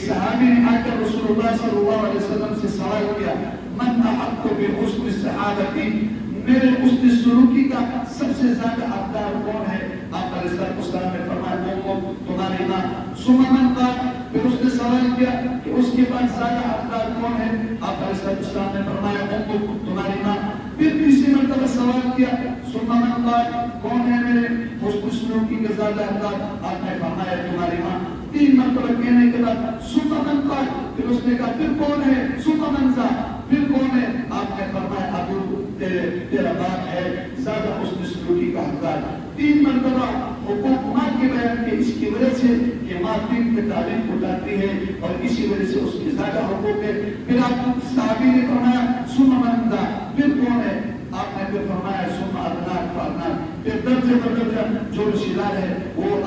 صحابی نے آ کر رسول اللہ صلی اللہ علیہ وسلم سے سوال کیا من احق بحسن الصحابتی، میرے حسن سلوکی کا سب سے زیادہ حقدار کون ہے؟ آپ علیہ السلام نے فرمایا تمہاری ماں. ثم من قال، پھر اس نے سوال کیا کہ اس کے بعد زیادہ حقدار کون ہے؟ آپ علیہ السلام نے فرمایا تمہاری ماں. پھر تیسری مرتبہ سوال کیا ثم من قال، کون ہے میرے حسن سلوکی کا زیادہ حقدار؟ آپ نے فرمایا تمہاری ماں. تین مرتبہ کہنے کے بعد ثم من قال، پھر اس نے کہا پھر کون ہے؟ ثم من ذا، پھر کون ہے؟ آپ نے فرمایا ابو، تیرا باپ ہے زیادہ حسن سلوکی کا حقدار. تین مرتبہ حقوق ماں کے بیان کے اس کی وجہ سے کہ ماں دین کی تعلیم اٹھاتی ہے اور اسی وجہ سے اس کی زیادہ حقوق ہے. پھر آپ صحابی نے فرمایا ثم من ذا، پھر کون ہے؟ آپ نے پھر فرمایا ثم ادناک فادناک. پھر درجے پر درجہ جو رشتہ دار ہے وہ